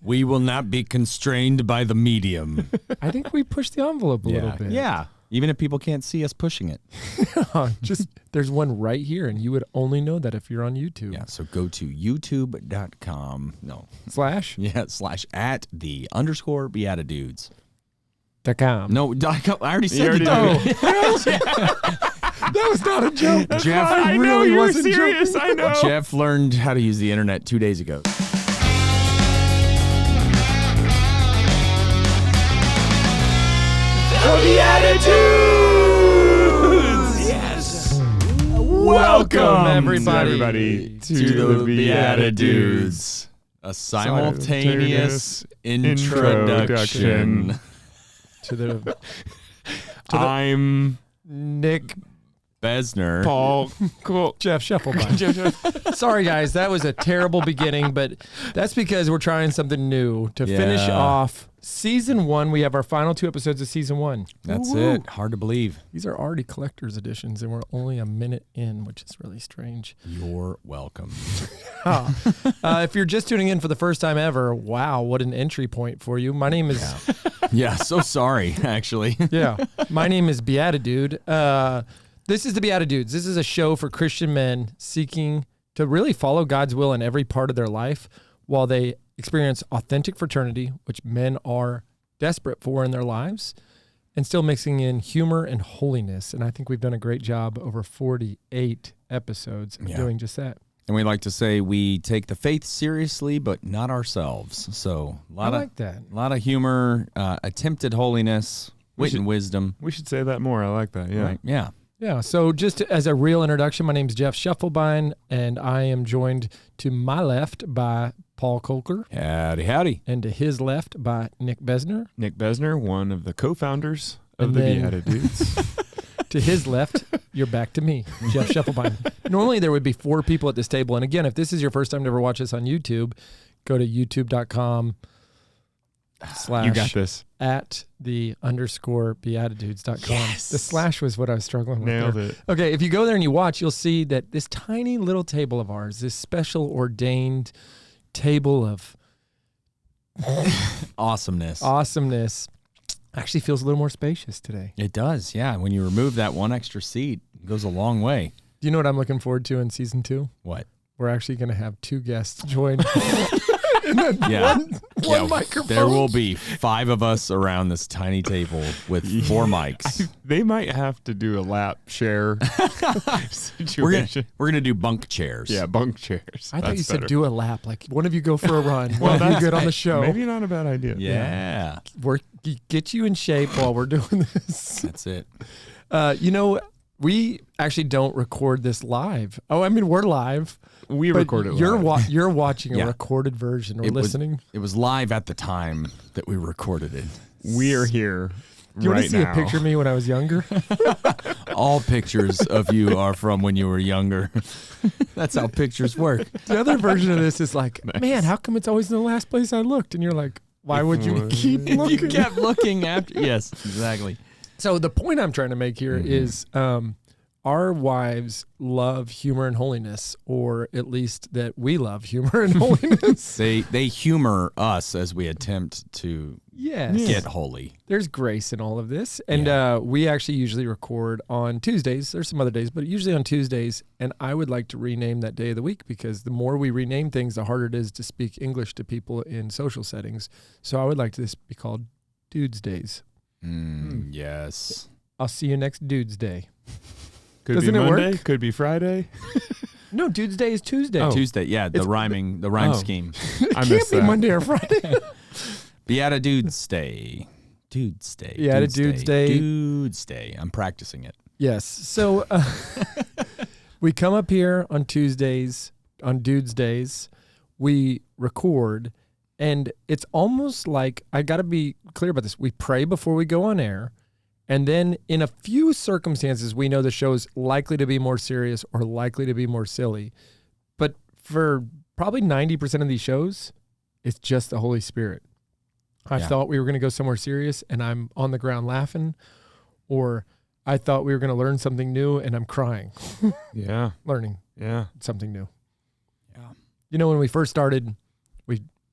We will not be constrained by the medium. I think we pushed the envelope a little bit. Yeah. Even if people can't see us pushing it. Just there's one right here, and you would only know that if you're on YouTube. Yeah, so go to youtube.com. No. Slash? Yeah, /@_BeatiDudes. .com. No, I already said it. That was not a joke. Jeff, I know you were serious. I know. Jeff learned how to use the internet 2 days ago. BeatiDudes! Yes. Welcome, everybody, to the BeatiDudes. A simultaneous introduction. I'm Nick Besner. Paul. Cool. Jeff Shufflebine. Sorry, guys. That was a terrible beginning, but that's because we're trying something new to finish off season 1. We have our final 2 episodes of season 1. That's it. Hard to believe. These are already collector's editions, and we're only a minute in, which is really strange. You're welcome. If you're just tuning in for the first time ever, wow, what an entry point for you. My name is... Yeah, so sorry, actually. My name is BeatiDude. This is the BeatiDudes. This is a show for Christian men seeking to really follow God's will in every part of their life while they experience authentic fraternity, which men are desperate for in their lives, and still mixing in humor and holiness. And I think we've done a great job over 48 episodes of doing just that. And we like to say we take the faith seriously, but not ourselves. So I like that. A lot of humor, attempted holiness, wit and wisdom. We should say that more. I like that. Yeah. Right? Yeah. Yeah, so just as a real introduction, my name is Jeff Shufflebine, and I am joined to my left by Paul Kolker. Howdy, howdy. And to his left by Nick Besner. Nick Besner, one of the co-founders of the BeatiDudes. To his left, you're back to me, Jeff Shufflebine. Normally there would be 4 people at this table, and again, if this is your first time to ever watch this on YouTube, go to youtube.com/ You got this. @_BeatiDudes.com. Yes. The slash was what I was struggling with. Nailed there. it. Okay, if you go there and you watch, you'll see that this tiny little table of ours, this special ordained table of Awesomeness. Actually feels a little more spacious today. It does, yeah. When you remove that one extra seat, it goes a long way. Do you know what I'm looking forward to in season 2? What? We're actually going to have 2 guests join. One microphone. There will be 5 of us around this tiny table with 4 mics. They might have to do a lap share situation. We're gonna do bunk chairs. Yeah, bunk chairs. I thought you said better. do a lap. Like one of you go for a run. Well, one of you that's good on the show. Maybe not a bad idea. Yeah. Get you in shape while we're doing this. That's it. We actually don't record this live. Oh, I mean, we're live. We record it live. You're watching a recorded version or listening. It was live at the time that we recorded it. We are here. Do you want to see now. a picture of me when I was younger? All pictures of you are from when you were younger. That's how pictures work. The other version of this is like, man, how come it's always in the last place I looked? And you're like, why would you keep looking? You kept looking after. Yes, exactly. So the point I'm trying to make here is our wives love humor and holiness, or at least that we love humor and holiness. They humor us as we attempt to get holy. There's grace in all of this. And we actually usually record on Tuesdays. There's some other days, but usually on Tuesdays. And I would like to rename that day of the week because the more we rename things, the harder it is to speak English to people in social settings. So I would like this be called Dudes Days. Yes. I'll see you next Dudes Day. Doesn't be Monday, work? could be Friday. No, Dudes Day is Tuesday. Tuesday, yeah, the rhyme scheme. I It can't missed be that. Monday or Friday. BeatiDudes Day. Dudes Day. BeatiDudes Day. Dudes Day. I'm practicing it. Yes. So we come up here on Tuesdays, on Dudes Days. We record, and it's almost like, I got to be clear about this. We pray before we go on air. And then in a few circumstances, we know the show is likely to be more serious or likely to be more silly. But for probably 90% of these shows, it's just the Holy Spirit. I thought we were going to go somewhere serious and I'm on the ground laughing, or I thought we were going to learn something new and I'm crying. Yeah. Learning Yeah. something new. Yeah. You know, when we first started,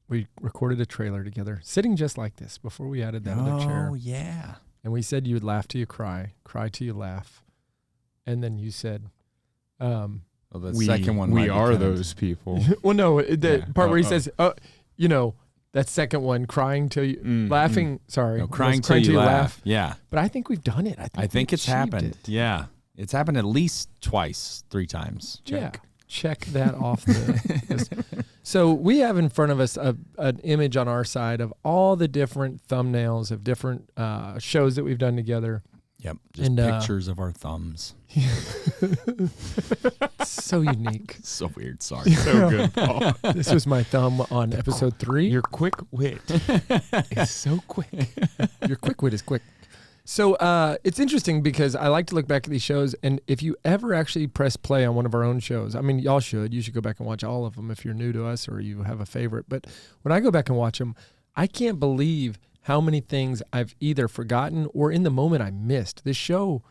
we recorded a trailer together, sitting just like this before we added that other chair. Oh, yeah. And we said you would laugh till you cry till you laugh. And then you said, Well, the second one we might be are kind of- those people. well, no, the Yeah. part where he says, that second one, crying till you, laughing, sorry. No, it was crying till you laugh. Yeah. But I think we've done it. I think we it's achieved happened. it. Yeah. It's happened at least twice, 3 times. Yeah. Check. Check that off the list. So we have in front of us an image on our side of all the different thumbnails of different shows that we've done together. Yep. Just pictures of our thumbs. So unique. So weird. Sorry. So good, Paul. This was my thumb on episode 3. Your quick wit is so quick. Your quick wit is quick. So it's interesting because I like to look back at these shows, and if you ever actually press play on one of our own shows, I mean, y'all should. You should go back and watch all of them if you're new to us or you have a favorite. But when I go back and watch them, I can't believe how many things I've either forgotten or in the moment I missed. This show,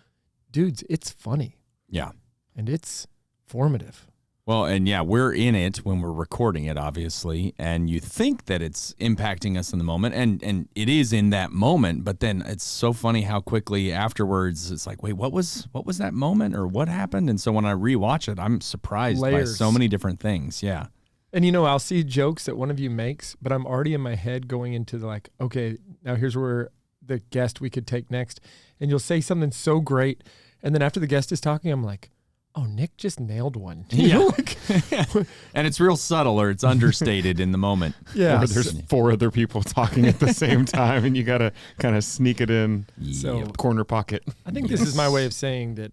dudes, it's funny. Yeah. And it's formative. Well, and yeah, we're in it when we're recording it, obviously, and you think that it's impacting us in the moment, and it is in that moment, but then it's so funny how quickly afterwards it's like, wait, what was that moment or what happened? And so when I rewatch it, I'm surprised by so many different things. Yeah. And I'll see jokes that one of you makes, but I'm already in my head going into okay, now here's where the guest we could take next. And you'll say something so great, and then after the guest is talking, I'm like, oh, Nick just nailed one. Yeah. And it's real subtle or it's understated in the moment. Yeah. Or there's 4 other people talking at the same time, and you got to kind of sneak it in So corner pocket. I think this is my way of saying that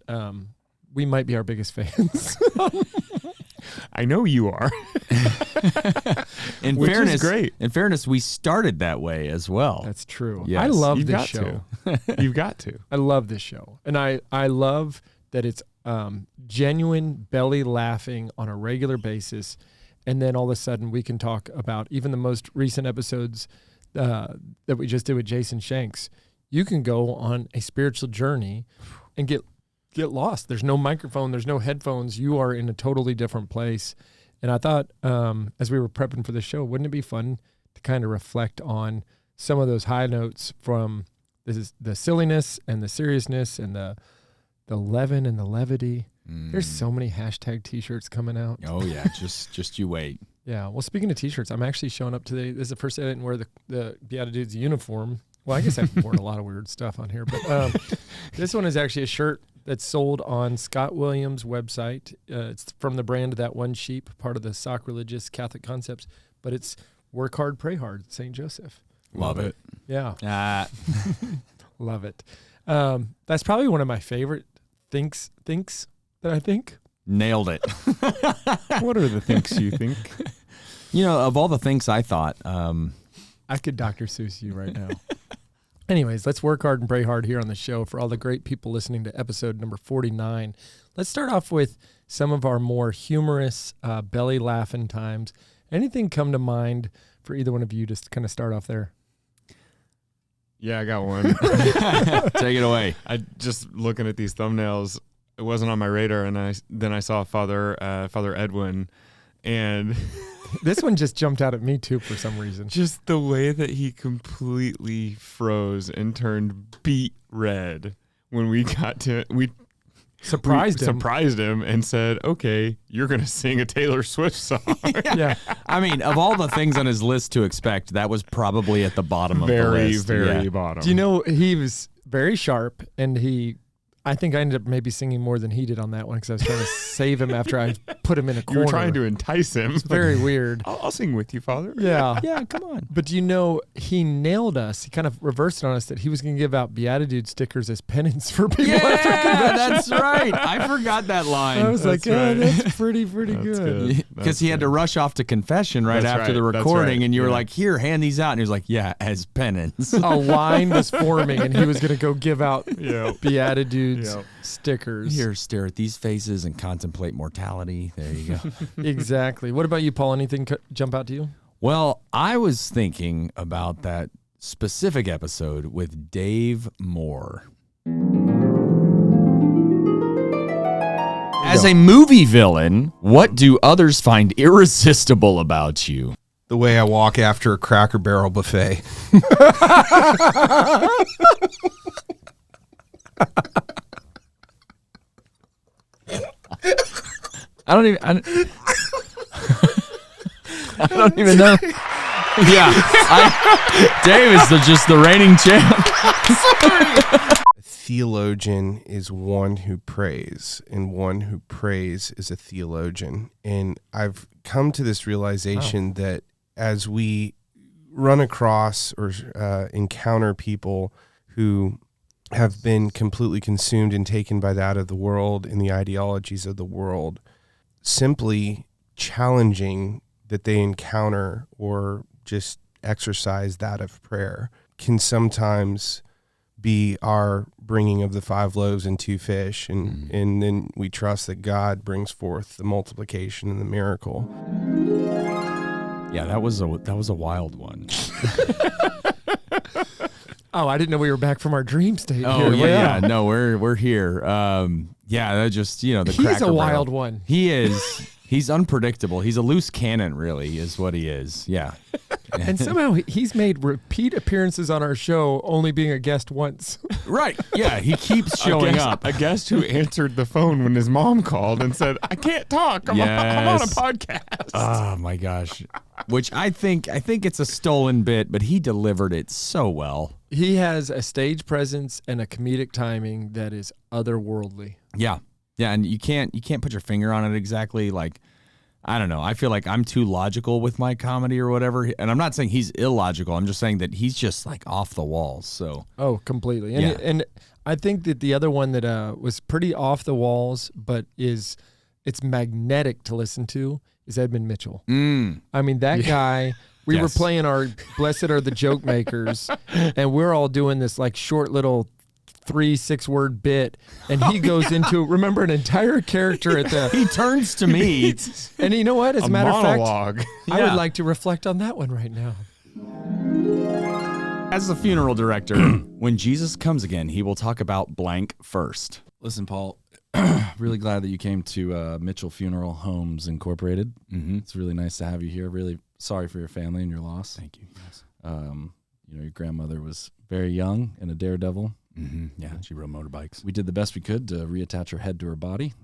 we might be our biggest fans. I know you are. In Which fairness, is great. In fairness, we started that way as well. That's true. Yes. I love You've this got show. You've got to. I love this show. And I love that it's genuine belly laughing on a regular basis. And then all of a sudden we can talk about even the most recent episodes that we just did with Jason Shanks. You can go on a spiritual journey and get lost. There's no microphone. There's no headphones. You are in a totally different place. And I thought as we were prepping for the show, wouldn't it be fun to kind of reflect on some of those high notes from the silliness and the seriousness and the leaven and the levity. There's so many hashtag t-shirts coming out. Oh yeah, just you wait. Yeah. Well, speaking of t-shirts, I'm actually showing up today. This is the first day I didn't wear the BeatiDudes uniform. Well, I guess I've worn a lot of weird stuff on here, but this one is actually a shirt that's sold on Scott Williams' website. It's from the brand That One Sheep, part of the Sacrilegious Catholic Concepts, but it's Work Hard, Pray Hard, St. Joseph. Love it. Yeah. Love it. That's probably one of my favorite thinks that I think. Nailed it. What are the things you think? Of all the things I thought, I could Dr. Seuss you right now. Anyways, let's work hard and pray hard here on the show for all the great people listening to episode number 49. Let's start off with some of our more humorous belly laughing times. Anything come to mind for either one of you just to kind of start off there? Yeah, I got one. take it away. I just looking at these thumbnails, it wasn't on my radar, and then I saw Father Edwin, and this one just jumped out at me too for some reason. Just the way that he completely froze and turned beet red when we surprised him and said, "Okay, you're going to sing a Taylor Swift song." Yeah. I mean, of all the things on his list to expect, that was probably at the bottom of the list. Very bottom. Do you know he was very sharp, and I think I ended up maybe singing more than he did on that one because I was trying to save him after I put him in a corner. You were trying to entice him. It's very weird. I'll sing with you, Father. Yeah. Yeah, come on. But he nailed us. He kind of reversed it on us that he was going to give out BeatiDudes stickers as penance for people after confession. That's right. I forgot that line. I was That's like, right. that's pretty good. Because he had to rush off to confession right That's after the right. That's recording, right. and you were Yeah. like, here, hand these out. And he was like, yeah, as penance. A line was forming, and he was going to go give out Yeah. BeatiDudes Yeah. stickers. Here, stare at these faces and contemplate mortality. There you go. Exactly. What about you, Paul? Anything jump out to you? Well, I was thinking about that specific episode with Dave Moore. As a movie villain, what do others find irresistible about you? the way I walk after a Cracker Barrel buffet. I don't even know. Yeah, Dave is just the reigning champ. A theologian is one who prays, and one who prays is a theologian. And I've come to this realization that as we run across or encounter people who have been completely consumed and taken by that of the world and the ideologies of the world, simply challenging that they encounter or just exercise that of prayer can sometimes be our bringing of the 5 loaves and 2 fish, and then we trust that God brings forth the multiplication and the miracle. Yeah, that was a wild one. Oh, I didn't know we were back from our dream state. Oh here. yeah, no, we're here. Yeah, that just the He's Cracker a wild Barrel. one. He is. He's unpredictable. He's a loose cannon, really, is what he is. Yeah. And somehow he's made repeat appearances on our show, only being a guest once. Right. Yeah, he keeps showing up. A guest who answered the phone when his mom called and said, "I can't talk. I'm on a podcast." Oh my gosh. Which I think it's a stolen bit, but he delivered it so well. He has a stage presence and a comedic timing that is otherworldly. Yeah. Yeah, and you can't put your finger on it exactly. Like, I don't know. I feel like I'm too logical with my comedy or whatever. And I'm not saying he's illogical. I'm just saying that he's just like off the walls. So completely. And, and I think that the other one that was pretty off the walls, but it's magnetic to listen to, is Edmund Mitchell. I mean, that guy. We were playing our Blessed Are the Joke Makers, and we're all doing this like short little 3-6 word bit, and he goes into an entire character at the. He turns to me, and you know what? As a matter monologue. of fact, I would like to reflect on that one right now. As a funeral director, when Jesus comes again, he will talk about blank first. Listen, Paul, really glad that you came to Mitchell Funeral Homes Incorporated. It's really nice to have you here. Really sorry for your family and your loss. Thank you. Yes. Your grandmother was very young and a daredevil. Yeah, she rode motorbikes. We did the best we could to reattach her head to her body.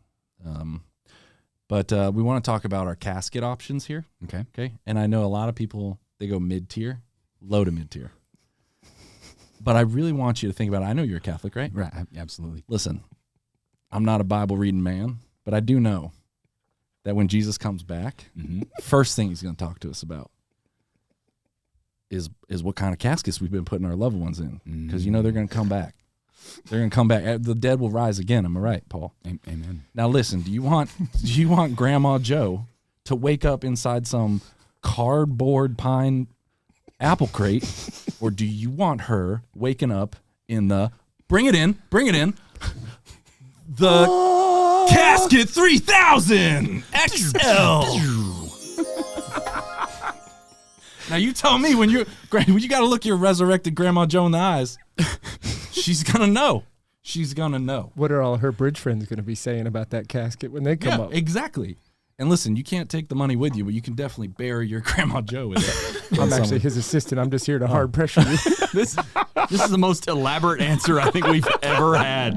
But we want to talk about our casket options here. Okay. And I know a lot of people, they go mid-tier, low to mid-tier. But I really want you to think about it. I know you're a Catholic, right? Right, absolutely. Listen, I'm not a Bible-reading man, but I do know that when Jesus comes back, first thing he's going to talk to us about is what kind of caskets we've been putting our loved ones in. Because they're going to come back. They're going to come back. The dead will rise again. Am I right, Paul? Amen. Now listen, do you want Grandma Joe to wake up inside some cardboard pine apple crate, or do you want her waking up in the bring it in the casket 3000 XL? Now you tell me when you got to look your resurrected Grandma Joe in the eyes. She's gonna know. She's gonna know. What are all her bridge friends going to be saying about that casket when they come up? Exactly. And listen, you can't take the money with you, but you can definitely bury your Grandma Joe with it. I'm actually his assistant. I'm just here to hard pressure you. This is the most elaborate answer I think we've ever had.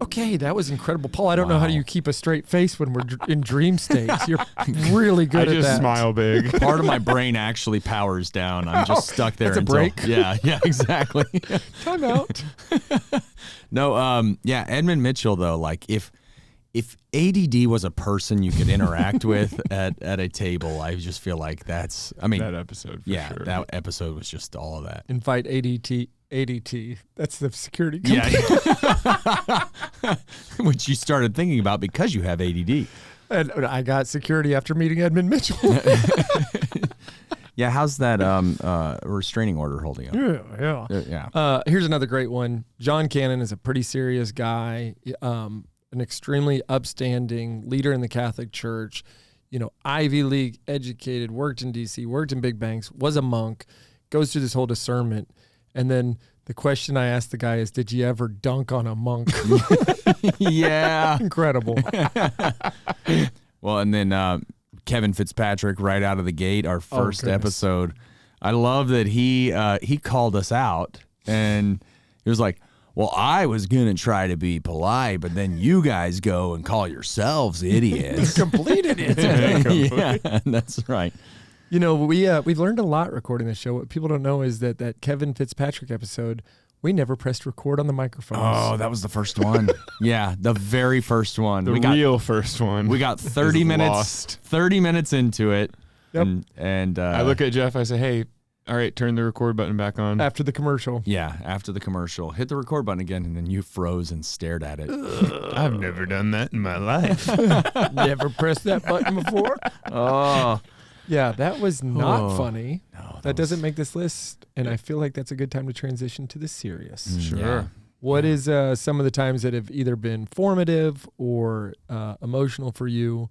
Okay, that was incredible. Paul, I don't know how do you keep a straight face when we're in dream states. You're really good at that. I just smile big. Part of my brain actually powers down. I'm just stuck there that's a break. Yeah, exactly. Time out. No, Edmund Mitchell though, like if ADD was a person you could interact with at a table, I just feel like that episode for sure. That episode was just all of that. Invite ADT. That's the security company. Yeah. Which you started thinking about because you have ADD. And I got security after meeting Edmund Mitchell. Yeah, how's that restraining order holding up? Yeah. Here's another great one. John Cannon is a pretty serious guy, an extremely upstanding leader in the Catholic Church, Ivy League educated, worked in D.C., worked in big banks, was a monk, goes through this whole discernment. And then the question I asked the guy is, did you ever dunk on a monk? Yeah. Incredible. Well, and then Kevin Fitzpatrick right out of the gate, our first goodness. episode. I love that he called us out, and he was like, well, I was going to try to be polite, but then you guys go and call yourselves idiots. Complete idiots. Yeah, that's right. You know, we've learned a lot recording this show. What people don't know is that Kevin Fitzpatrick episode, we never pressed record on the microphones. Oh, that was the first one. Yeah, the very first one. The real first one. We got 30 is minutes. lost. 30 minutes into it. Yep. And I look at Jeff. I say, "Hey, all right, turn the record button back on." After the commercial. yeah, after the commercial, hit the record button again, and then you froze and stared at it. I've never done that in my life. Never pressed that button before. Oh, Yeah, that was not Oh. funny. no, That doesn't make this list, and I feel like that's a good time to transition to the serious. Sure. Yeah. What is some of the times that have either been formative or emotional for you?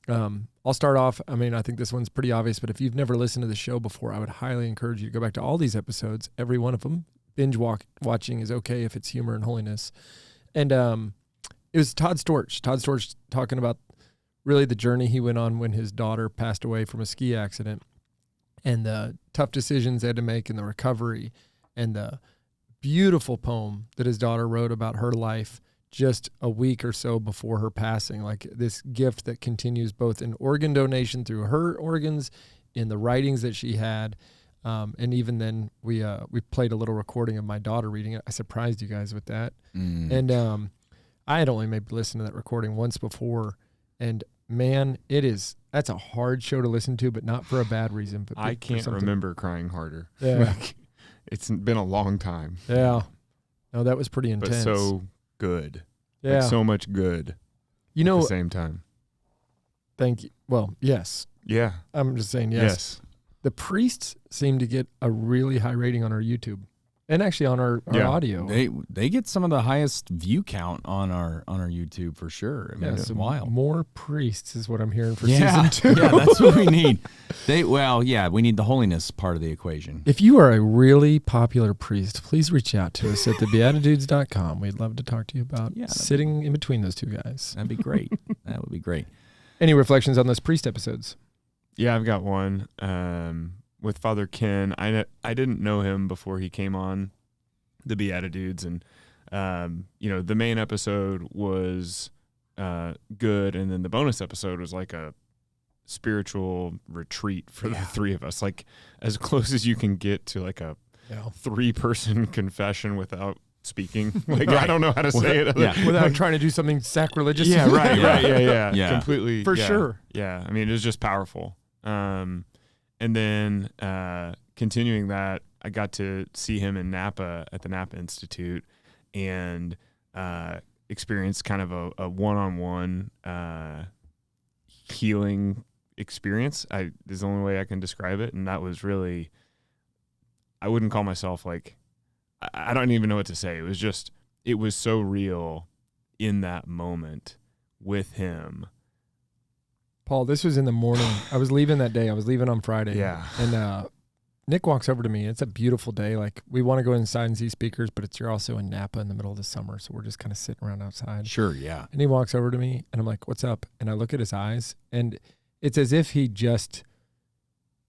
I'll start off. I mean, I think this one's pretty obvious, but if you've never listened to the show before, I would highly encourage you to go back to all these episodes, every one of them. Binge watching is okay if it's humor and holiness. And it was Todd Storch. Todd Storch talking about really the journey he went on when his daughter passed away from a ski accident and the tough decisions they had to make in the recovery and the beautiful poem that his daughter wrote about her life just a week or so before her passing, like this gift that continues both in organ donation through her organs, in the writings that she had, and even then we played a little recording of my daughter reading it. I surprised you guys with that. And I had only maybe listened to that recording once before, and man, that's a hard show to listen to, but not for a bad reason. But I for can't something. remember crying harder. Yeah. It's been a long time, Yeah. No, that was pretty but intense. so good. yeah. Like so much good You at know, the same time. thank you. Well, yes. Yeah. I'm just saying yes. The priests seem to get a really high rating on our YouTube and actually on our Yeah. audio. They get some of the highest view count on our YouTube for sure. I mean, Yeah, it's so wild. more priests is what I'm hearing for Yeah, season 2. yeah, that's what we need. We need the holiness part of the equation. If you are a really popular priest, please reach out to us at thebeatidudes.com. We'd love to talk to you about sitting in between those two guys. That'd be great. That would be great. Any reflections on those priest episodes? Yeah, I've got one with Father Ken. I didn't know him before he came on the BeatiDudes, and the main episode was good, and then the bonus episode was like a spiritual retreat for the three of us, like as close as you can get to like a 3-person confession without speaking. Like I don't know how to say it. Without trying to do something sacrilegious. Yeah, right, Yeah. yeah, completely, For yeah. sure. Yeah, I mean, it was just powerful. And then continuing that, I got to see him in Napa at the Napa Institute and experience kind of a one-on-one healing experience. Is the only way I can describe it, and that was really, I wouldn't call myself like, I don't even know what to say. It was so real in that moment with him. Paul, this was in the morning. I was leaving that day. I was leaving on Friday. Yeah. And Nick walks over to me. It's a beautiful day. Like, we want to go inside and see speakers, but you're also in Napa in the middle of the summer, so we're just kind of sitting around outside. Sure, yeah. And he walks over to me, and I'm like, what's up? And I look at his eyes, and it's as if he just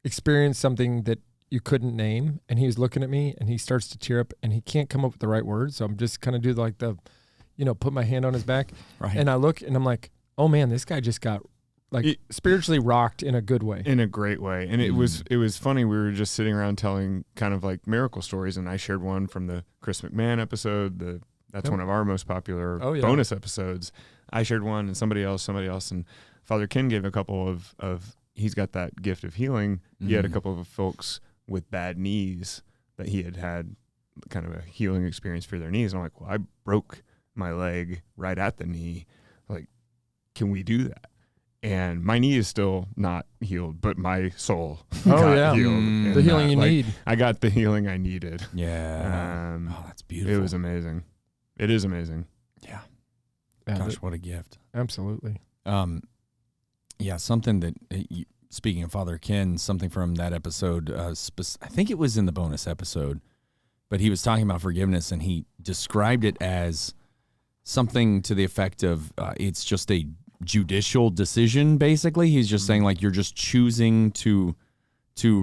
experienced something that you couldn't name, and he was looking at me, and he starts to tear up, and he can't come up with the right words, so I'm just kind of do like the, put my hand on his back. Right. And I look, and I'm like, oh, man, this guy just got spiritually rocked in a good way. In a great way. And it was funny. We were just sitting around telling kind of like miracle stories, and I shared one from the Chris McMahon episode. That's one of our most popular bonus episodes. I shared one, and somebody else, and Father Ken gave a couple of he's got that gift of healing. He had a couple of folks with bad knees that he had kind of a healing experience for their knees. And I'm like, well, I broke my leg right at the knee. Like, can we do that? And my knee is still not healed, but my soul got healed. The healing you need. I got the healing I needed. Yeah. That's beautiful. It was amazing. It is amazing. Yeah. Yeah, Gosh, what a gift. Absolutely. Something that, speaking of Father Ken, something from that episode, I think it was in the bonus episode, but he was talking about forgiveness, and he described it as something to the effect of it's just a judicial decision, basically. He's just saying, like, you're just choosing to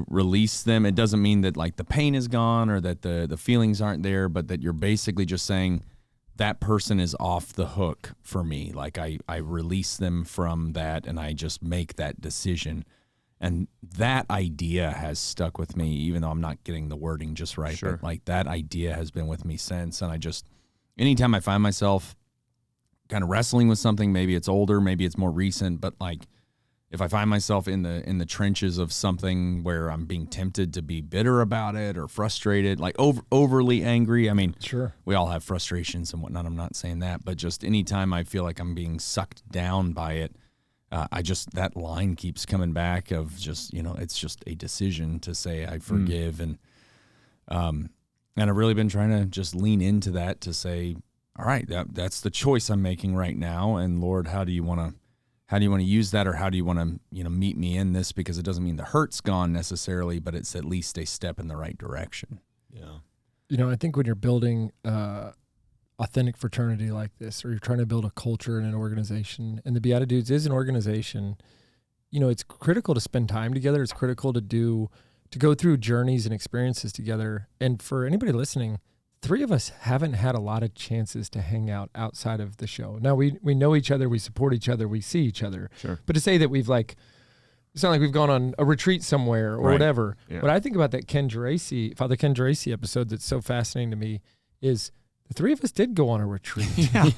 release them. It doesn't mean that, like, the pain is gone or that the feelings aren't there, but that you're basically just saying that person is off the hook for me. Like, I release them from that, and I just make that decision. And that idea has stuck with me, even though I'm not getting the wording just right. Sure. But, like, that idea has been with me since. And I just, anytime I find myself kind of wrestling with something, maybe it's older, maybe it's more recent, but, like, if I find myself in the trenches of something where I'm being tempted to be bitter about it or frustrated, like overly angry. I mean, Sure, we all have frustrations and whatnot. I'm not saying that, but just anytime I feel like I'm being sucked down by it, that line keeps coming back of just, it's just a decision to say I forgive. And I've really been trying to just lean into that to say, all right, that's the choice I'm making right now. And Lord, how do you want to use that, or how do you want to, meet me in this? Because it doesn't mean the hurt's gone necessarily, but it's at least a step in the right direction. Yeah. I think when you're building authentic fraternity like this, or you're trying to build a culture in an organization, and the BeatiDudes is an organization, it's critical to spend time together. It's critical to go through journeys and experiences together. And for anybody listening, three of us haven't had a lot of chances to hang out outside of the show. Now, we know each other, we support each other, we see each other. Sure. But to say that we've it's not like we've gone on a retreat somewhere or whatever. Yeah. What I think about that Father Ken Geraci episode that's so fascinating to me is the three of us did go on a retreat. Yeah.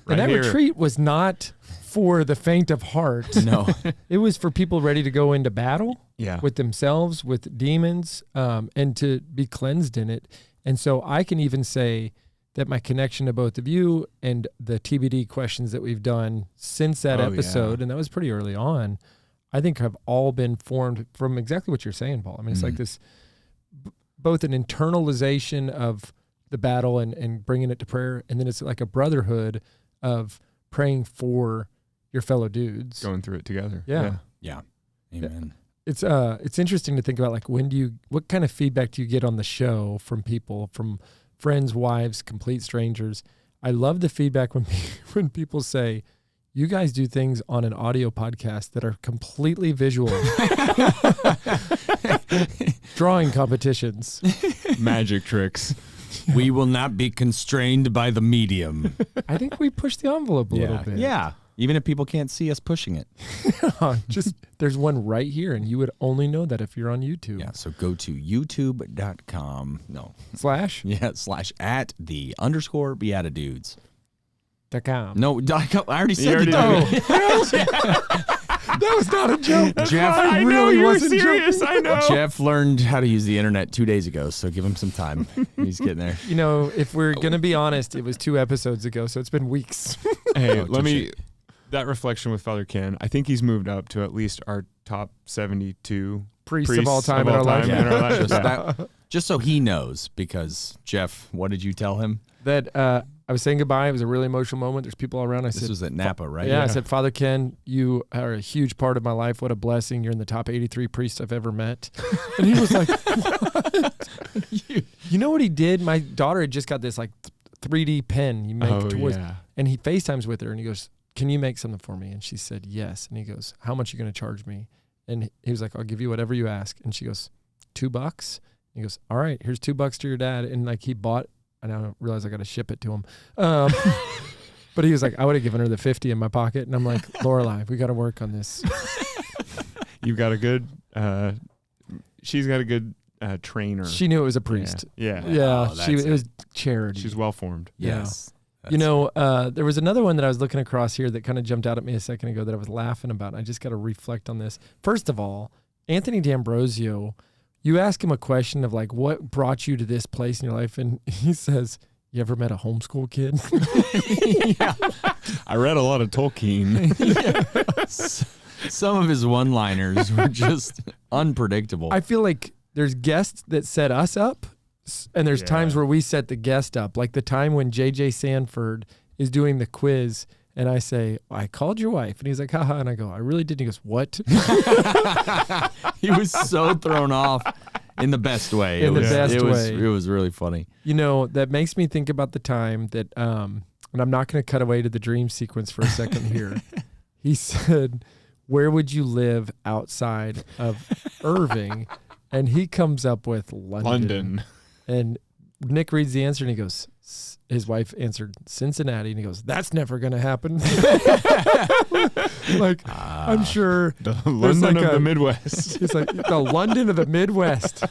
And that retreat was not for the faint of heart. No. It was for people ready to go into battle with themselves, with demons, and to be cleansed in it. And so I can even say that my connection to both of you and the TBD questions that we've done since that episode, and that was pretty early on, I think have all been formed from exactly what you're saying, Paul. I mean, it's like this, both an internalization of the battle and bringing it to prayer, and then it's like a brotherhood of praying for your fellow dudes. Going through it together. Yeah. Amen. It's interesting to think about, like, what kind of feedback do you get on the show from people, from friends, wives, complete strangers? I love the feedback when people say, you guys do things on an audio podcast that are completely visual. Drawing competitions. Magic tricks. We will not be constrained by the medium. I think we push the envelope a little bit. Yeah. Even if people can't see us pushing it. Just there's one right here, and you would only know that if you're on YouTube. Yeah, so go to youtube.com. No. / Yeah, /@_BeatiDudes. .com. No, I already said it. That was not a joke. Jeff, I know you were serious. Joking. I know. Jeff learned how to use the internet 2 days ago, so give him some time. He's getting there. If we're going to be honest, it was 2 episodes ago, so it's been weeks. Hey, that reflection with Father Ken, I think he's moved up to at least our top 72 priests of all time in our life. Just so he knows, because Jeff, what did you tell him? That I was saying goodbye. It was a really emotional moment. There's people all around. This was at Napa, right? Yeah, I said, Father Ken, you are a huge part of my life. What a blessing. You're in the top 83 priests I've ever met. And he was like, what? You know what he did? My daughter had just got this 3D pen you make toys. And he FaceTimes with her and he goes, can you make something for me? And she said, yes. And he goes, how much are you going to charge me? And he was like, I'll give you whatever you ask. And she goes, $2? And he goes, all right, here's $2 to your dad. And he bought, and I realize I got to ship it to him. But he was like, I would have given her the 50 in my pocket. And I'm like, Lorelai, we got to work on this. You've got a good, she's got a good trainer. She knew it was a priest. Yeah. Yeah. It was charity. She's well-formed. Yes. There was another one that I was looking across here that kind of jumped out at me a second ago that I was laughing about. I just got to reflect on this. First of all, Anthony D'Ambrosio, you ask him a question of what brought you to this place in your life, and he says, you ever met a homeschool kid? Yeah. I read a lot of Tolkien. Some of his one-liners were just unpredictable. I feel like there's guests that set us up, and there's times where we set the guest up. Like the time when JJ Sanford is doing the quiz, and I say, I called your wife. And he's like, haha. And I go, I really did. And he goes, what? He was so thrown off in the best way. It was really funny. That makes me think about the time that, and I'm not going to cut away to the dream sequence for a second here, he said, where would you live outside of Irving? And he comes up with London. And Nick reads the answer and he goes, his wife answered Cincinnati, and he goes, that's never going to happen. I'm sure. The London of the Midwest. It's like the London of the Midwest.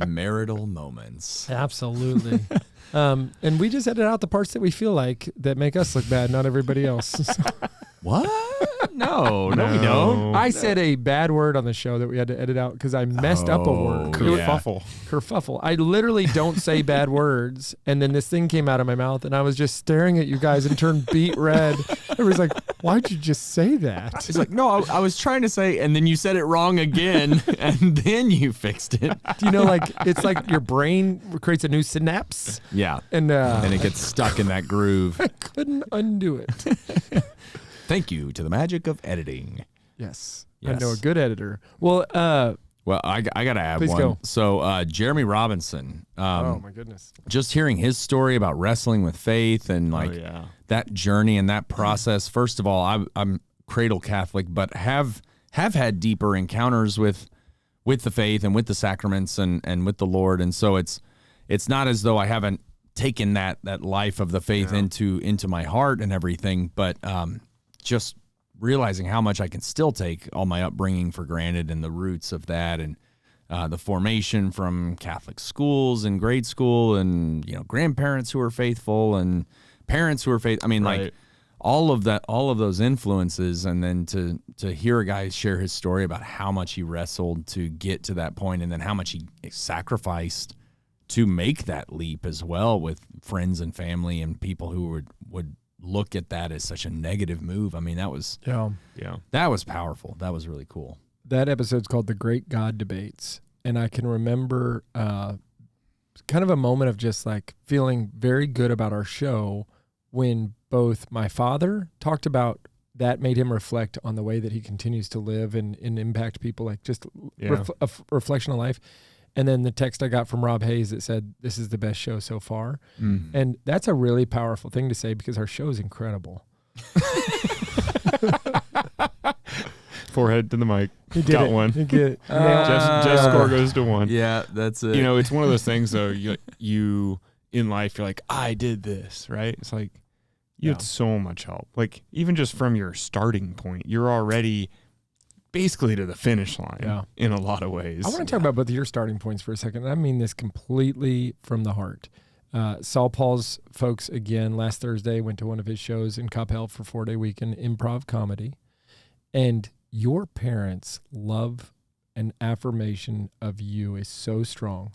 Marital moments. Absolutely. And we just edit out the parts that we feel like that make us look bad, not everybody else. What? No, we don't. I said a bad word on the show that we had to edit out because I messed up a word. Kerfuffle. Kerfuffle. I literally don't say bad words, and then this thing came out of my mouth, and I was just staring at you guys and turned beet red. Everybody's like, why'd you just say that? It's like, no, I was trying to say, and then you said it wrong again, and then you fixed it. Do you know, like, it's like your brain creates a new synapse? Yeah. And it gets stuck in that groove. I couldn't undo it. Thank you to the magic of editing. Yes. I know a good editor. Well, I got to add please one. Go. So Jeremy Robinson. Oh, my goodness. Just hearing his story about wrestling with faith and that journey and that process. First of all, I'm cradle Catholic, but have had deeper encounters with the faith and with the sacraments and with the Lord. And so it's not as though I haven't taken that life of the faith into my heart and everything, but just realizing how much I can still take all my upbringing for granted and the roots of that and the formation from Catholic schools and grade school and, grandparents who are faithful and parents who are faithful. I mean, like all of those influences. And then to hear a guy share his story about how much he wrestled to get to that point and then how much he sacrificed to make that leap as well with friends and family and people who would look at that as such a negative move. I mean, that was that was powerful. That was really cool. That episode's called The Great God Debates. And I can remember kind of a moment of just like feeling very good about our show when both my father talked about that made him reflect on the way that he continues to live and impact people, like just a reflection of life. And then the text I got from Rob Hayes that said, this is the best show so far. Mm. And that's a really powerful thing to say because our show is incredible. Forehead to the mic. He did got it. one. He did it. Jeff's score goes to 1. Yeah, that's it. It's one of those things, though, you in life, you're like, I did this, right? It's like you had so much help. Like, even just from your starting point, you're already basically to the finish line in a lot of ways. I want to talk about both of your starting points for a second. I mean this completely from the heart. Saul Paul's folks, again, last Thursday went to one of his shows in Coppell for 4-day weekend, improv comedy. And your parents' love and affirmation of you is so strong.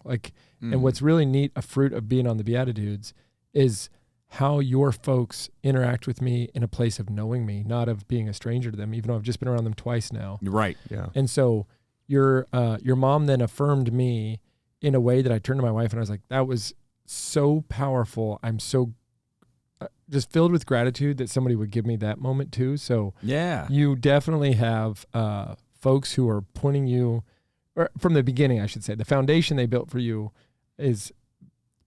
And what's really neat, a fruit of being on the BeatiDudes, is how your folks interact with me in a place of knowing me, not of being a stranger to them, even though I've just been around them twice now. Right. Yeah. And so your mom then affirmed me in a way that I turned to my wife and I was like, that was so powerful. I'm so just filled with gratitude that somebody would give me that moment too. So you definitely have folks who are pointing you, or from the beginning, I should say, the foundation they built for you is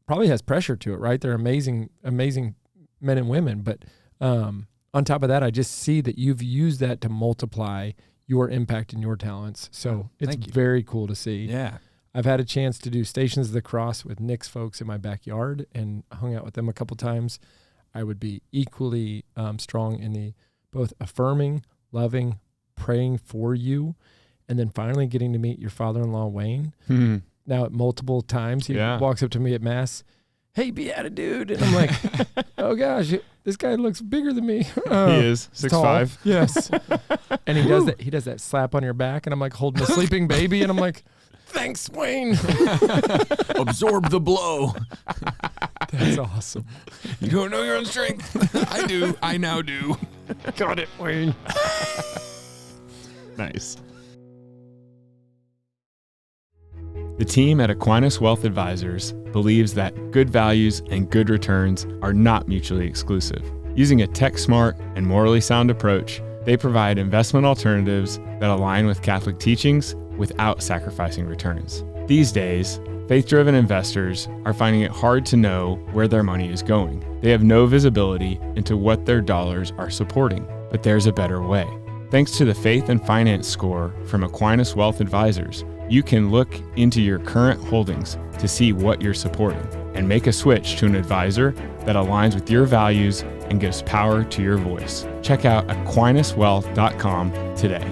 probably has pressure to it, right? They're amazing, amazing men and women. But on top of that, I just see that you've used that to multiply your impact and your talents. So it's very cool to see. Yeah. I've had a chance to do Stations of the Cross with Nick's folks in my backyard and hung out with them a couple times. I would be equally strong in the both affirming, loving, praying for you, and then finally getting to meet your father-in-law, Wayne. Mm-hmm. Now at multiple times, he walks up to me at Mass, hey, BeatiDude. And I'm like, oh gosh, this guy looks bigger than me. He is 6'5". Yes. And he does that slap on your back, and I'm like holding a sleeping baby, and I'm like, thanks, Wayne. Absorb the blow. That's awesome. You don't know your own strength. I do. I now do. Got it, Wayne. Nice. The team at Aquinas Wealth Advisors believes that good values and good returns are not mutually exclusive. Using a tech-smart and morally sound approach, they provide investment alternatives that align with Catholic teachings without sacrificing returns. These days, faith-driven investors are finding it hard to know where their money is going. They have no visibility into what their dollars are supporting, but there's a better way. Thanks to the Faith and Finance score from Aquinas Wealth Advisors, you can look into your current holdings to see what you're supporting and make a switch to an advisor that aligns with your values and gives power to your voice. Check out AquinasWealth.com today.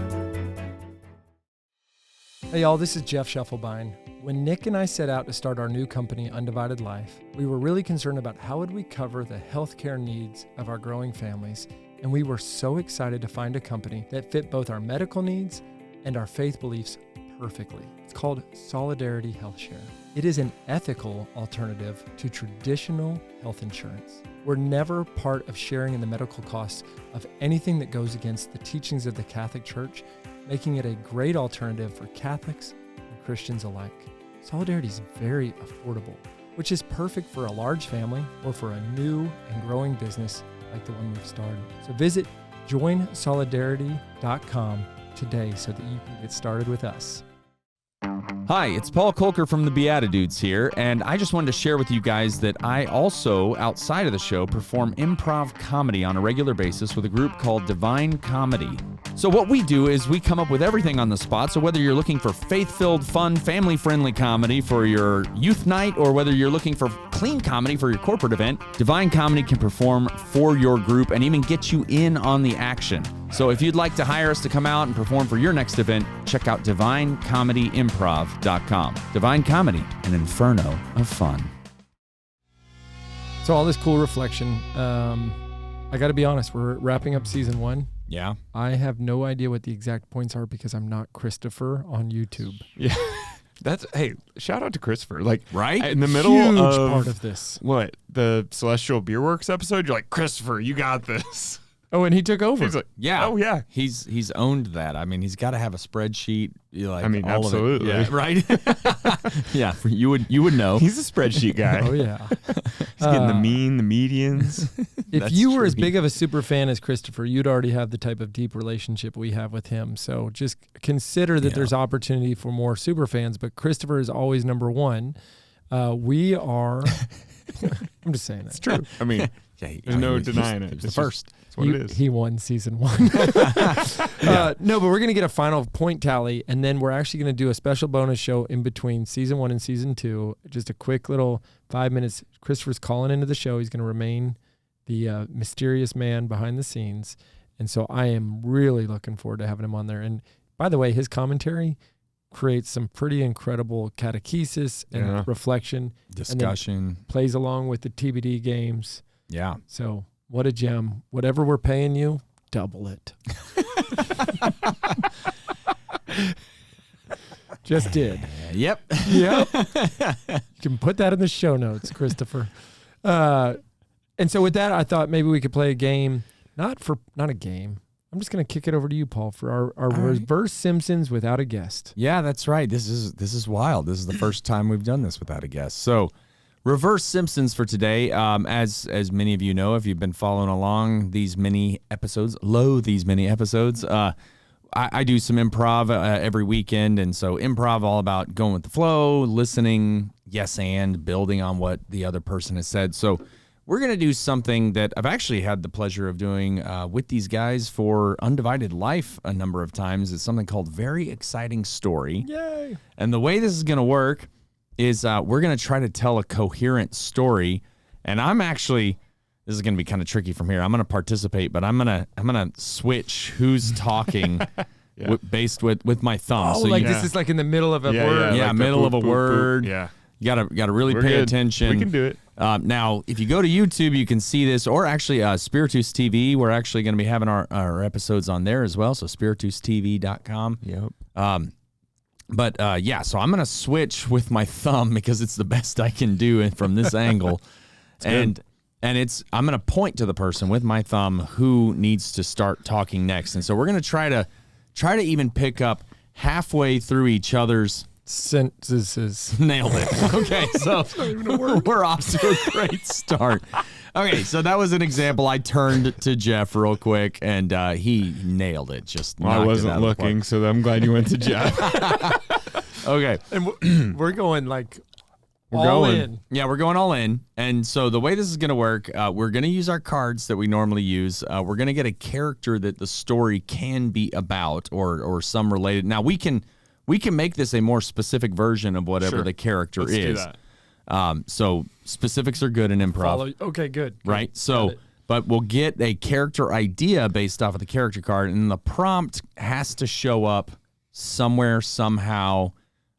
Hey y'all, this is Jeff Schuffelbein. When Nick and I set out to start our new company, Undivided Life, we were really concerned about how would we cover the healthcare needs of our growing families, and we were so excited to find a company that fit both our medical needs and our faith beliefs perfectly. It's called Solidarity Health Share. It is an ethical alternative to traditional health insurance. We're never part of sharing in the medical costs of anything that goes against the teachings of the Catholic Church, making it a great alternative for Catholics and Christians alike. Solidarity is very affordable, which is perfect for a large family or for a new and growing business like the one we've started. So visit joinsolidarity.com today so that you can get started with us. Hi, it's Paul Kolker from the BeatiDudes here, and I just wanted to share with you guys that I also, outside of the show, perform improv comedy on a regular basis with a group called Divine Comedy. So what we do is we come up with everything on the spot, so whether you're looking for faith-filled, fun, family-friendly comedy for your youth night, or whether you're looking for clean comedy for your corporate event, Divine Comedy can perform for your group and even get you in on the action. So if you'd like to hire us to come out and perform for your next event, check out DivineComedyImprov.com. Divine Comedy, an inferno of fun. So all this cool reflection, I got to be honest, we're wrapping up season 1. Yeah. I have no idea what the exact points are because I'm not Christopher on YouTube. Yeah. Hey, shout out to Christopher. Like, right? In the middle Huge of part of this. What? The Celestial Beer Works episode, you're like, Christopher, you got this. Oh, and he took over. He's like, yeah. Oh, yeah. He's owned that. I mean, he's got to have a spreadsheet. Like, I mean, all absolutely. Of it. Yeah, right? Yeah, you would know. He's a spreadsheet guy. Oh, yeah. He's getting the mean, the medians. If you were as big of a super fan as Christopher, you'd already have the type of deep relationship we have with him. So just consider that there's opportunity for more super fans, but Christopher is always number one. We are... I'm just saying that. It's true. I mean, there's no denying it. It's the first. That's what it is. He won season 1. No, but we're going to get a final point tally, and then we're actually going to do a special bonus show in between season 1 and season 2. Just a quick little 5 minutes. Christopher's calling into the show. He's going to remain the mysterious man behind the scenes. And so I am really looking forward to having him on there. And by the way, his commentary creates some pretty incredible catechesis and reflection. Discussion. And plays along with the TBD games. Yeah. So what a gem. Whatever we're paying you, double it. Just did. Yep. Yep. You can put that in the show notes, Christopher. And so with that, I thought maybe we could play a game. Not a game. I'm just going to kick it over to you, Paul, for our reverse Simpsons without a guest. Yeah, that's right. This is wild. This is the first time we've done this without a guest. So, reverse Simpsons for today. As many of you know, if you've been following along these mini episodes, I do some improv every weekend, and so improv all about going with the flow, listening, yes, and building on what the other person has said. So we're going to do something that I've actually had the pleasure of doing with these guys for Undivided Life a number of times. It's something called Very Exciting Story. Yay! And the way this is going to work is we're going to try to tell a coherent story. And this is going to be kind of tricky from here. I'm going to participate, but I'm going to switch who's talking based with my thumb. Oh, so this is like in the middle of a word. Yeah, like middle of a boop, word. boop. Yeah. You gotta really pay attention. We can do it. Now, if you go to YouTube, you can see this, or actually Spiritus TV. We're actually going to be having our episodes on there as well, so spiritustv.com. Yep. So I'm going to switch with my thumb because it's the best I can do from this angle. And I'm going to point to the person with my thumb who needs to start talking next. And so we're going to try to even pick up halfway through each other's sentences. Nailed it. Okay, so we're off to a great start. Okay, so that was an example. I turned to Jeff real quick, and he nailed it. I wasn't looking, so I'm glad you went to Jeff. Okay, and we're going all in. Yeah, we're going all in. And so the way this is going to work, we're going to use our cards that we normally use. We're going to get a character that the story can be about or some related. Now, we can make this a more specific version of whatever the character Let's is. do that. So specifics are good in improv. Okay, good. Right? So, but we'll get a character idea based off of the character card, and the prompt has to show up somewhere, somehow.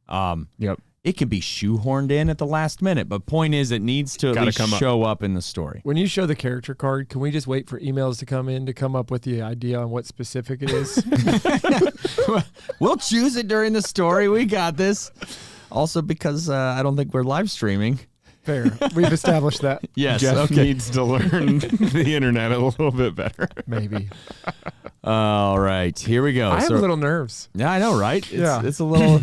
Yep. It can be shoehorned in at the last minute, but point is it needs to at least show up in the story. When you show the character card, can we just wait for emails to come in to come up with the idea on what specific it is? We'll choose it during the story. We got this. Also because I don't think we're live streaming. Fair. We've established that. Yes. Jeff needs to learn the internet a little bit better. Maybe. All right. Here we go. I have little nerves. Yeah, I know, right? Yeah. It's a little...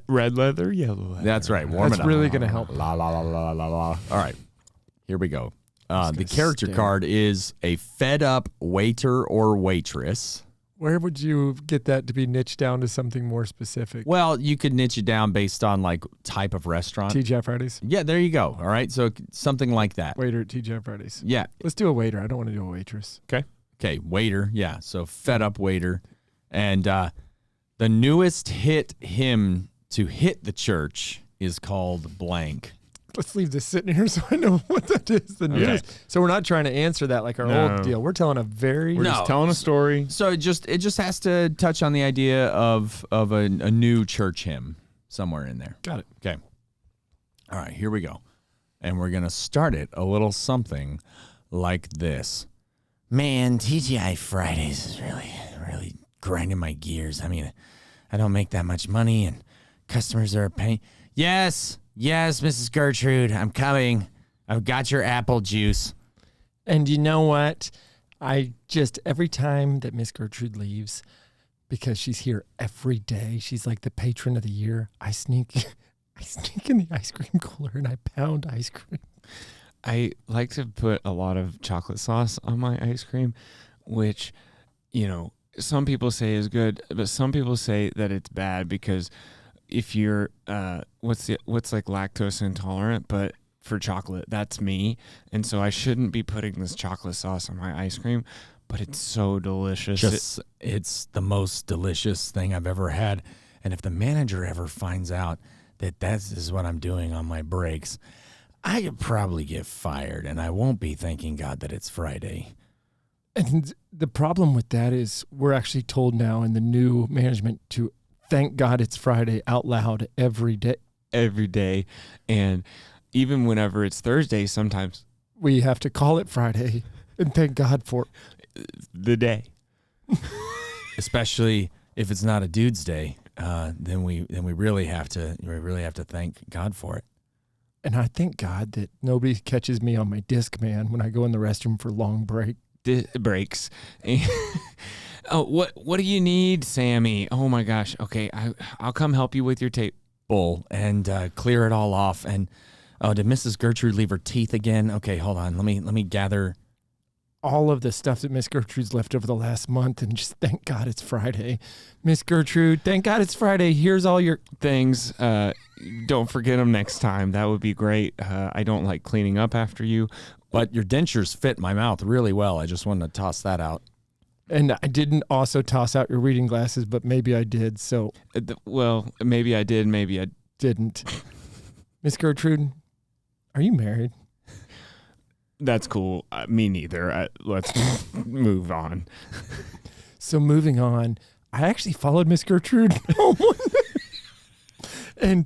Red leather, yellow leather. That's right. Warm That's it up. really going to help. La, la, la, la, la, la. All right. Here we go. The character stare. card is a fed-up waiter or waitress. Where would you get that to be niched down to something more specific? Well, you could niche it down based on like type of restaurant. TGI Fridays? Yeah, there you go. All right. So something like that. Waiter at TGI Fridays. Yeah. Let's do a waiter. I don't want to do a waitress. Okay. Waiter. Yeah. So fed up waiter. And the newest hit hymn to hit the church is called blank. Let's leave this sitting here so I know what that is. The news. So we're not trying to answer that like our old deal. We're telling a very... We're just telling a story. So it just has to touch on the idea of a new church hymn somewhere in there. Got it. Okay. All right, here we go. And we're going to start it a little something like this. Man, TGI Fridays is really grinding my gears. I mean, I don't make that much money and customers are a pain. Yes, Mrs. Gertrude, I'm coming. I've got your apple juice. And you know what? Every time that Miss Gertrude leaves, because she's here every day, she's like the patron of the year, I sneak in the ice cream cooler and I pound ice cream. I like to put a lot of chocolate sauce on my ice cream, which, some people say is good, but some people say that it's bad because if you're what's like lactose intolerant, but for chocolate, that's me, and so I shouldn't be putting this chocolate sauce on my ice cream, but it's so delicious. It's the most delicious thing I've ever had, and if the manager ever finds out that this is what I'm doing on my breaks, I could probably get fired, and I won't be thanking God that it's Friday. And the problem with that is we're actually told now in the new management to thank God it's Friday out loud every day. Every day. And even whenever it's Thursday, sometimes we have to call it Friday and thank God for the day. Especially if it's not a dude's day, then we really have to thank God for it. And I thank God that nobody catches me on my Discman when I go in the restroom for long breaks. Oh, what do you need, Sammy? Oh my gosh. Okay, I'll come help you with your tape. And clear it all off. And did Mrs. Gertrude leave her teeth again? Okay, hold on. Let me gather all of the stuff that Miss Gertrude's left over the last month, and just thank God it's Friday. Miss Gertrude, thank God it's Friday. Here's all your things. Don't forget them next time. That would be great. I don't like cleaning up after you, but your dentures fit my mouth really well. I just wanted to toss that out. And I didn't also toss out your reading glasses, but maybe I did. So, well, maybe I did, maybe I didn't. Miss Gertrude, are you married? That's cool. Me neither. Let's move on. So moving on, I actually followed Miss Gertrude home one day.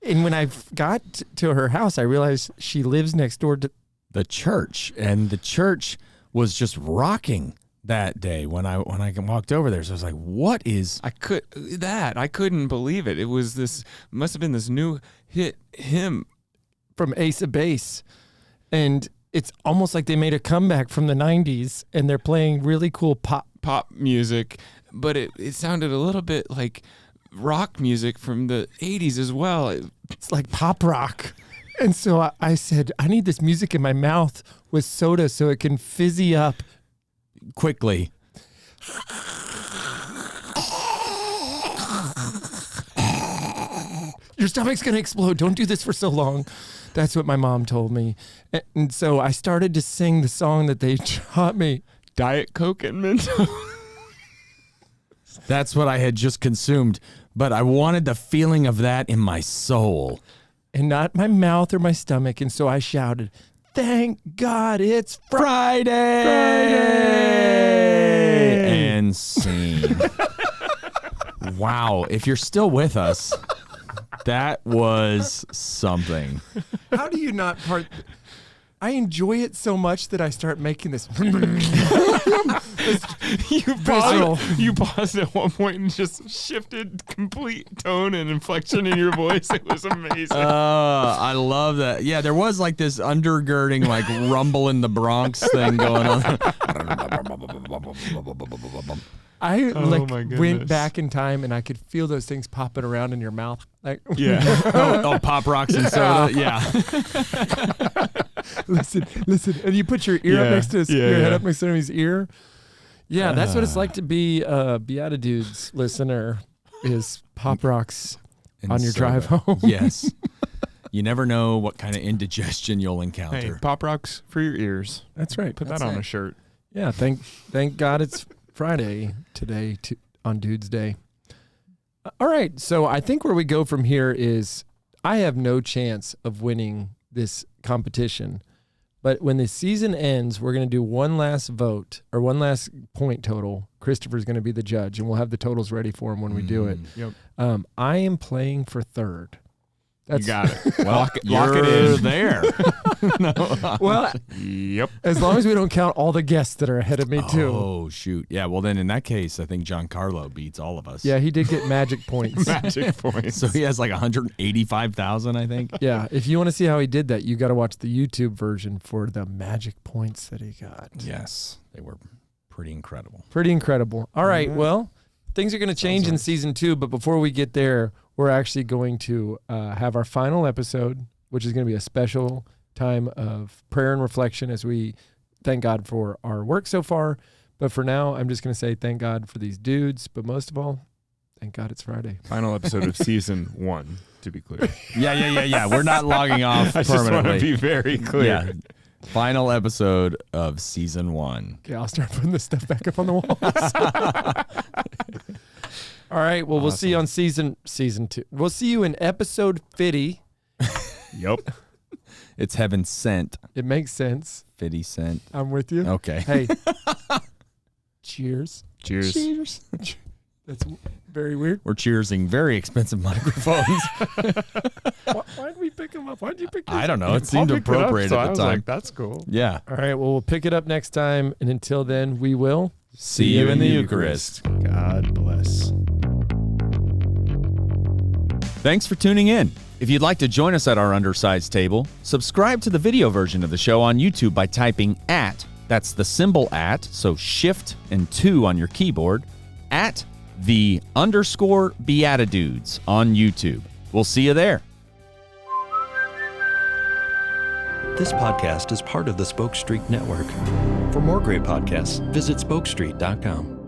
And when I got to her house, I realized she lives next door to the church, and the church was just rocking that day when I walked over there. So I was like, what is... I couldn't believe it. It was must have been this new hit hymn from Ace of Base. And it's almost like they made a comeback from the 90s and they're playing really cool pop music, but it sounded a little bit like rock music from the 80s as well. It's like pop rock. And so I said, I need this music in my mouth with soda so it can fizzy up quickly. your stomach's going to explode. Don't do this for so long. That's what my mom told me. And so I started to sing the song that they taught me. Diet Coke and Mentos. That's what I had just consumed, but I wanted the feeling of that in my soul. And not my mouth or my stomach. And so I shouted, thank God it's Friday. And scene. Wow. If you're still with us, that was something. How do you not part? I enjoy it so much that I start making this. You paused at one point and just shifted complete tone and inflection in your voice. It was amazing. I love that. Yeah, there was like this undergirding, like rumble in the Bronx thing going on. I went back in time and I could feel those things popping around in your mouth. Like, yeah. Oh, Pop Rocks and soda. Yeah. listen. And you put your ear up next to your head up next to his ear. Yeah, that's what it's like to be a BeatiDudes listener, is Pop Rocks on your drive home. Yes. You never know what kind of indigestion you'll encounter. Hey, Pop Rocks for your ears. That's right. Put that on a shirt. Yeah, thank God it's Friday today on Dudes Day. All right, so I think where we go from here is I have no chance of winning this competition, but when the season ends, we're going to do one last vote or one last point total. Christopher's going to be the judge, and we'll have the totals ready for him when we do it. Yep. I am playing for third. You got it. Well, lock it in there. No. Well, yep. As long as we don't count all the guests that are ahead of me too. Oh shoot! Yeah. Well, then in that case, I think Giancarlo beats all of us. Yeah, he did get magic points. Magic points. So he has like 185,000, I think. Yeah. If you want to see how he did that, you got to watch the YouTube version for the magic points that he got. Yes, they were pretty incredible. Pretty incredible. All right. Well, things are going to change in season 2, but before we get there, we're actually going to have our final episode, which is going to be a special time of prayer and reflection as we thank God for our work so far. But for now, I'm just going to say thank God for these dudes. But most of all, thank God it's Friday. Final episode of season 1, to be clear. Yeah. We're not logging off I permanently. just want to be very clear. Yeah. Final episode of season 1. Okay, I'll start putting this stuff back up on the walls. All right. Well, we'll see you on season 2. We'll see you in episode 50. Yep. It's heaven sent. It makes sense. 50 cent. I'm with you. Okay. Hey. Cheers. Cheers. That's very weird. We're cheersing very expensive microphones. Why did we pick them up? Why did you pick them up? I don't know. It seemed appropriate at the time. Like, that's cool. Yeah. All right. Well, we'll pick it up next time. And until then, we will see you in the Eucharist. God bless. Thanks for tuning in. If you'd like to join us at our undersized table, subscribe to the video version of the show on YouTube by typing @ that's the symbol @, so shift and 2 on your keyboard, @the_BeatiDudes on YouTube. We'll see you there. This podcast is part of the Spoke Street Network. For more great podcasts, visit spokestreet.com.